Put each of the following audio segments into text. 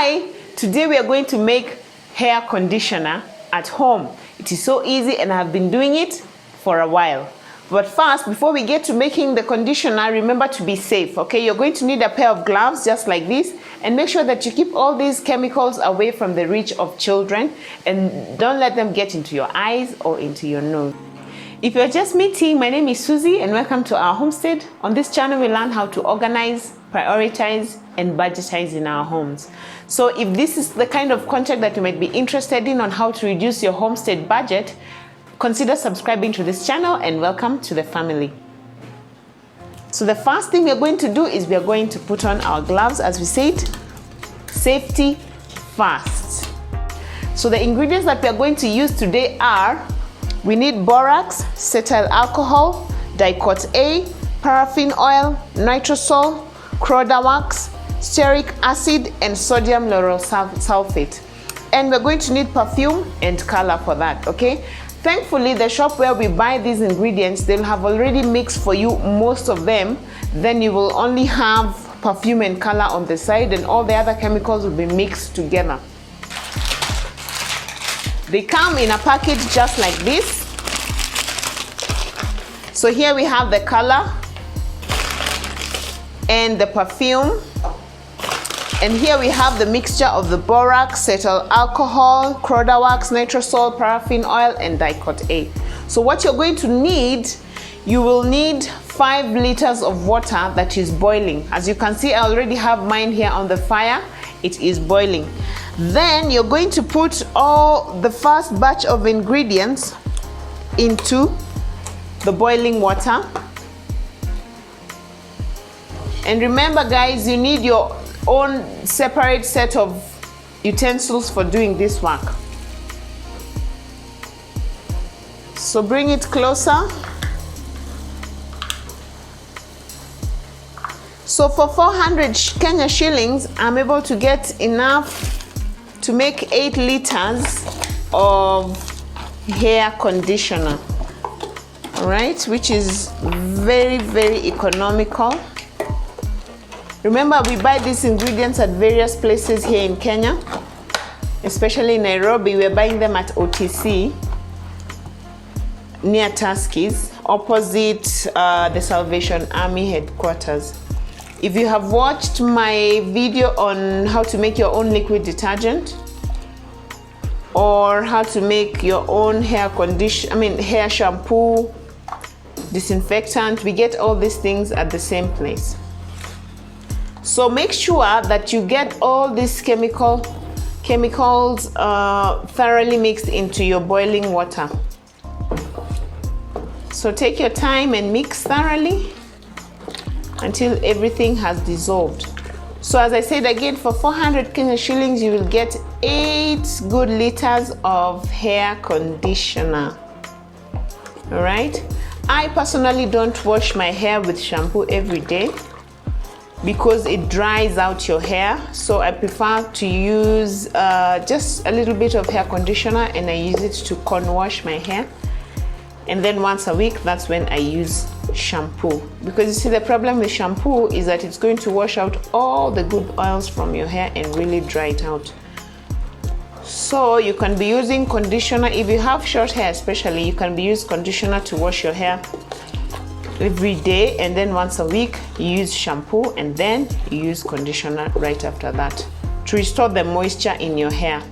Hi, today we are going to make hair conditioner at home. It is so easy and I have been doing it for a while. But first, before we get to making the conditioner, remember to be safe, okay? You're going to need a pair of gloves just like this, and make sure that you keep all these chemicals away from the reach of children and don't let them get into your eyes or into your nose. If you're just meeting, my name is Suzy and welcome to our homestead. On this channel, we learn how to organize, prioritize, and budgetize in our homes. So if this is the kind of content that you might be interested in on how to reduce your homestead budget, consider subscribing to this channel and welcome to the family. So the first thing we're going to do is we are going to put on our gloves, as we said, safety first. So the ingredients that we are going to use today are, we need borax, cetyl alcohol, dicot A, paraffin oil, nitrosol, croda wax, stearic acid, and sodium lauryl sulfate. And we're going to need perfume and color for that, okay? Thankfully, the shop where we buy these ingredients, they'll have already mixed for you most of them. Then you will only have perfume and color on the side, and all the other chemicals will be mixed together. They come in a package just like this. So here we have the color and the perfume. And here we have the mixture of the borax, cetyl alcohol, croda wax, nitrosol, paraffin oil, and dicot A. So what you're going to need, you will need 5 liters of water that is boiling. As you can see, I already have mine here on the fire. It is boiling. Then you're going to put all the first batch of ingredients into the boiling water. And remember, guys, you need your own separate set of utensils for doing this work. So bring it closer. So for 400 Kenya shillings, I'm able to get enough to make 8 liters of hair conditioner. All right, which is very, very economical. Remember, we buy these ingredients at various places here in Kenya, especially in Nairobi. We're buying them at OTC near Tuskys, opposite the Salvation Army headquarters. If you have watched my video on how to make your own liquid detergent or how to make your own hair hair shampoo, disinfectant, we get all these things at the same place. So make sure that you get all these chemicals thoroughly mixed into your boiling water. So take your time and mix thoroughly until everything has dissolved. So as I said again, for 400 Kenya shillings, you will get 8 good liters of hair conditioner. All right. I personally don't wash my hair with shampoo every day because it dries out your hair. So I prefer to use just a little bit of hair conditioner, and I use it to wash my hair. And then once a week, that's when I use shampoo. Because you see, the problem with shampoo is that it's going to wash out all the good oils from your hair and really dry it out. So you can be using conditioner. If you have short hair especially, you can be using conditioner to wash your hair every day, and then once a week you use shampoo, and then you use conditioner right after that to restore the moisture in your hair.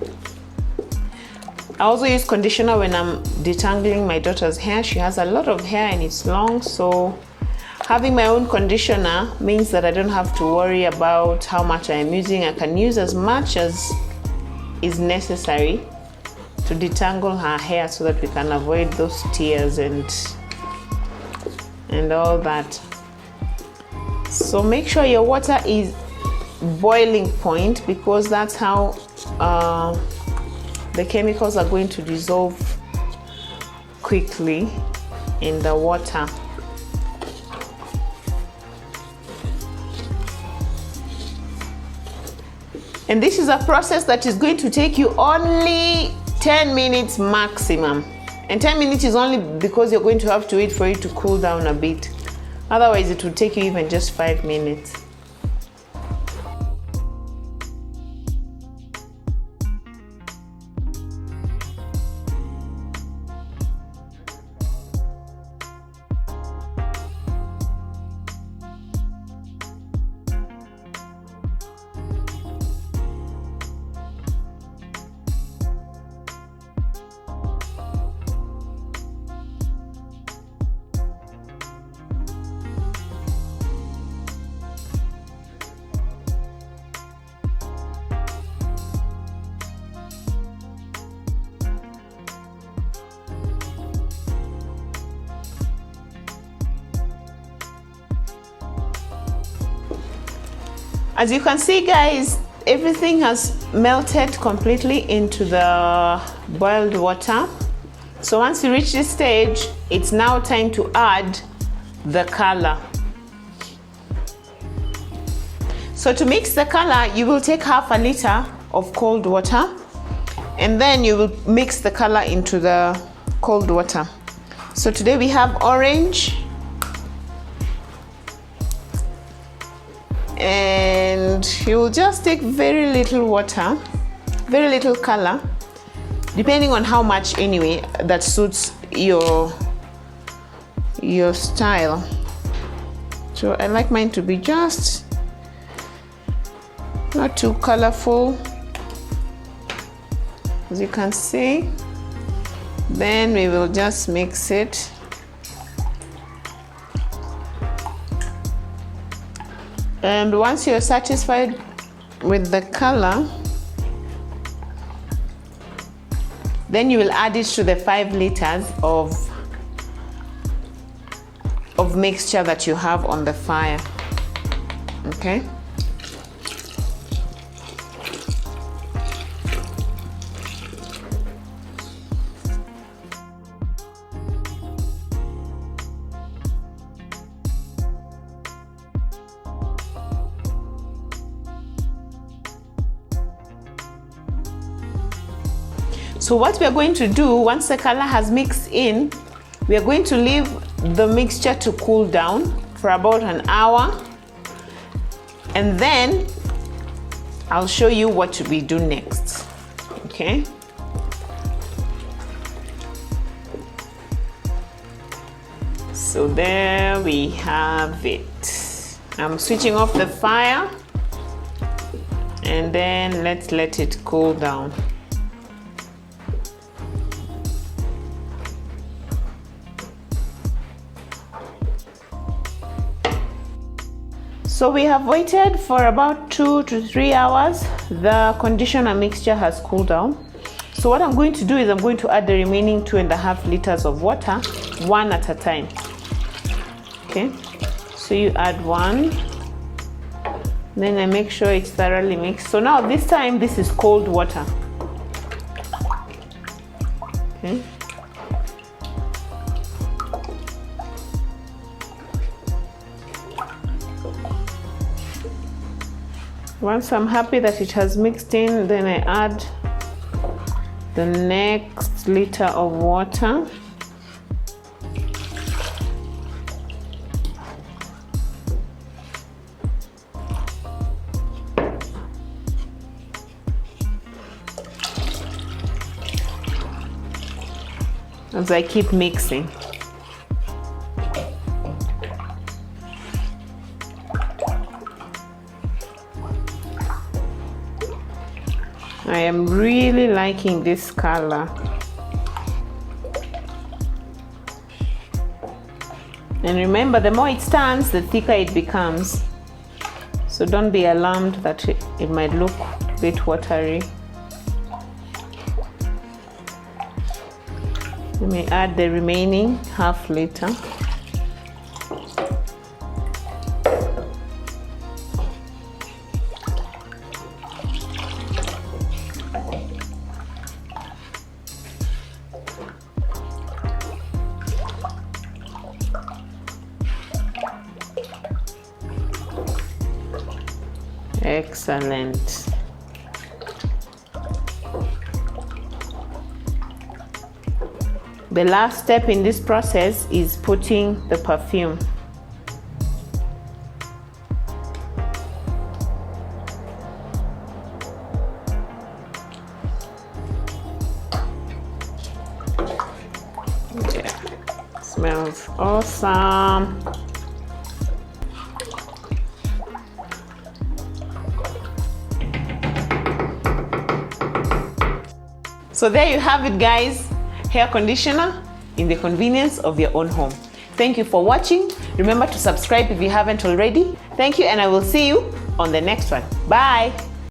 I also use conditioner when I'm detangling my daughter's hair. She has a lot of hair and it's long, so having my own conditioner means that I don't have to worry about how much I am using. I can use as much as is necessary to detangle her hair so that we can avoid those tears and all that. So make sure your water is boiling point, because that's how the chemicals are going to dissolve quickly in the water. And this is a process that is going to take you only 10 minutes maximum. And 10 minutes is only because you're going to have to wait for it to cool down a bit. Otherwise, it will take you even just 5 minutes. As you can see, guys, everything has melted completely into the boiled water. So once you reach this stage, it's now time to add the color. So to mix the color, you will take half a liter of cold water, and then you will mix the color into the cold water. So today we have orange, and you will just take very little water, very little color, depending on how much anyway that suits your style. So I like mine to be just not too colorful, as you can see. Then we will just mix it. And once you're satisfied with the color, then you will add it to the 5 liters of mixture that you have on the fire. Okay. So what we are going to do, once the color has mixed in, we are going to leave the mixture to cool down for about an hour, and then I'll show you what we do next. Okay. So there we have it. I'm switching off the fire, and then let's let it cool down. So we have waited for about 2 to 3 hours. The conditioner mixture has cooled down. So what I'm going to do is I'm going to add the remaining 2.5 liters of water, one at a time. Okay, so you add one, then I make sure it's thoroughly mixed. So now this time, this is cold water. Okay. Once I'm happy that it has mixed in, then I add the next liter of water. As I keep mixing. I am really liking this color. And remember, the more it stands, the thicker it becomes. So don't be alarmed that it might look a bit watery. Let me add the remaining half liter. Excellent. The last step in this process is putting the perfume. Yeah, smells awesome. So there you have it, guys. Hair conditioner in the convenience of your own home. Thank you for watching. Remember to subscribe if you haven't already. Thank you, and I will see you on the next one. Bye.